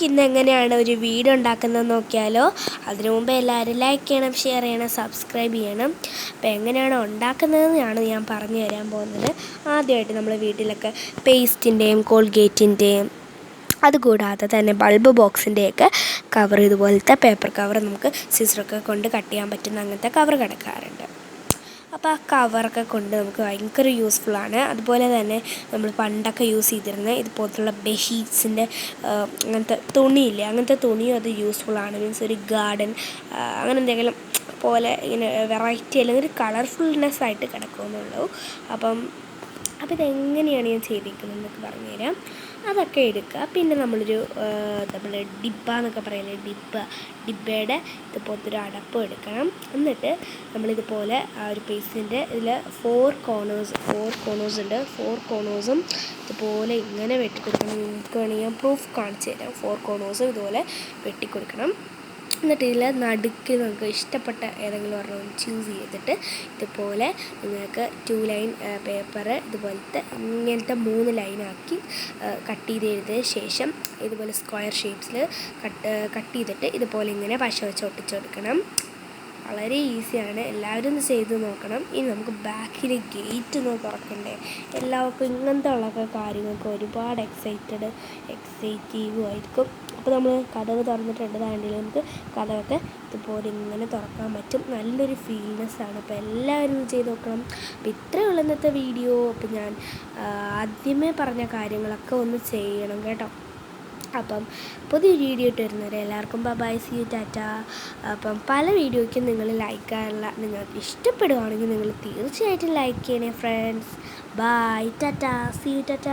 നമുക്കിന്ന് എങ്ങനെയാണ് ഒരു വീഡിയോ ഉണ്ടാക്കുന്നത് നോക്കിയാലോ. അതിനു മുമ്പ് എല്ലാവരും ലൈക്ക് ചെയ്യണം, ഷെയർ ചെയ്യണം, സബ്സ്ക്രൈബ് ചെയ്യണം. അപ്പോൾ എങ്ങനെയാണ് ഉണ്ടാക്കുന്നതെന്നാണ് ഞാൻ പറഞ്ഞു തരാൻ പോകുന്നത്. ആദ്യമായിട്ട് നമ്മൾ വീട്ടിലൊക്കെ പേസ്റ്റിൻ്റെയും കോൾഗേറ്റിൻ്റെയും അതുകൂടാതെ തന്നെ ബൾബ് ബോക്സിൻ്റെയൊക്കെ കവർ, ഇതുപോലത്തെ പേപ്പർ കവർ നമുക്ക് സിസറൊക്കെ കൊണ്ട് കട്ട് ചെയ്യാൻ പറ്റുന്ന അങ്ങനത്തെ കവർ കിടക്കാറുണ്ട്. അപ്പോൾ ആ കവറൊക്കെ കൊണ്ട് നമുക്ക് ഭയങ്കര യൂസ്ഫുള്ളാണ്. അതുപോലെ തന്നെ നമ്മൾ പണ്ടൊക്കെ യൂസ് ചെയ്തിരുന്നത് ഇതുപോലത്തുള്ള ബെഡ്ഷീറ്റ്സിൻ്റെ അങ്ങനത്തെ തുണിയില്ലേ, അങ്ങനത്തെ തുണിയും അത് യൂസ്ഫുള്ളാണ്. മീൻസ് ഒരു ഗാർഡൻ അങ്ങനെ എന്തെങ്കിലും പോലെ ഇങ്ങനെ വെറൈറ്റി അല്ലെങ്കിൽ ഒരു കളർഫുൾനെസ് ആയിട്ട് കിടക്കുമെന്നുള്ളൂ. അപ്പം ഇതെങ്ങനെയാണ് ഞാൻ ചെയ്തിരിക്കുന്നത് എന്നൊക്കെ പറഞ്ഞുതരാം. അതൊക്കെ എടുക്കുക. പിന്നെ നമ്മളൊരു നമ്മൾ ഡിബ്ബ എന്നൊക്കെ പറയില്ലേ, ഡിബ്ബയുടെ ഇതുപോലത്തെ ഒരു അടപ്പ് എടുക്കണം. എന്നിട്ട് നമ്മളിതുപോലെ ആ ഒരു പേസ്റ്റിൻ്റെ ഇതിൽ 4 കോർണേഴ്സ് ഉണ്ട്. 4 കോർണേഴ്സും ഇതുപോലെ ഇങ്ങനെ വെട്ടിക്കൊടുക്കണം. നിങ്ങൾക്ക് വേണമെങ്കിൽ ഞാൻ പ്രൂഫ് കാണിച്ചു തരാം. 4 കോർണേഴ്സും ഇതുപോലെ വെട്ടിക്കൊടുക്കണം. എന്നിട്ട് ഇതിൽ നടുക്ക് നമുക്ക് ഇഷ്ടപ്പെട്ട ഏതെങ്കിലും ഒരെണ്ണം ചൂസ് ചെയ്തിട്ട് ഇതുപോലെ നിങ്ങൾക്ക് 2 ലൈൻ പേപ്പർ ഇതുപോലത്തെ ഇങ്ങനത്തെ 3 ലൈനാക്കി കട്ട് ചെയ്തതിന് ശേഷം ഇതുപോലെ സ്ക്വയർ ഷേപ്സിൽ കട്ട് ചെയ്തിട്ട് ഇതുപോലെ ഇങ്ങനെ പശ വെച്ച് ഒട്ടിച്ചെടുക്കണം. വളരെ ഈസിയാണ്, എല്ലാവരും ഒന്ന് ചെയ്ത് നോക്കണം. ഇനി നമുക്ക് ബാക്കിലെ ഗേറ്റ് ഒന്ന് തുറക്കണ്ടേ. എല്ലാവർക്കും ഇങ്ങനത്തെ ഉള്ള കാര്യങ്ങൾക്ക് ഒരുപാട് എക്സൈറ്റീവും ആയിരിക്കും. അപ്പോൾ നമ്മൾ കതക് തുറന്നിട്ടുണ്ടെങ്കിൽ നമുക്ക് കതകൊക്കെ ഇതുപോലെ ഇങ്ങനെ തുറക്കാൻ പറ്റും. നല്ലൊരു ഫീൽനെസ്സാണ്. അപ്പോൾ എല്ലാവരും ചെയ്ത് നോക്കണം. അപ്പോൾ ഇത്രയേ ഉള്ളൂ ഇന്നത്തെ വീഡിയോ. അപ്പോൾ ഞാൻ ആദ്യമേ പറഞ്ഞ കാര്യങ്ങളൊക്കെ ഒന്ന് ചെയ്യണം കേട്ടോ. അപ്പം പുതിയ വീഡിയോ ഇട്ട് വരുന്നവരെ എല്ലാവർക്കും ബൈ, സീ യു, ടാറ്റ. അപ്പം പല വീഡിയോയ്ക്കും നിങ്ങൾ ലൈക്കാനുള്ള, നിങ്ങൾക്ക് ഇഷ്ടപ്പെടുകയാണെങ്കിൽ നിങ്ങൾ തീർച്ചയായിട്ടും ലൈക്ക് ചെയ്യണേ friends. Bye, tata, see you, Tata.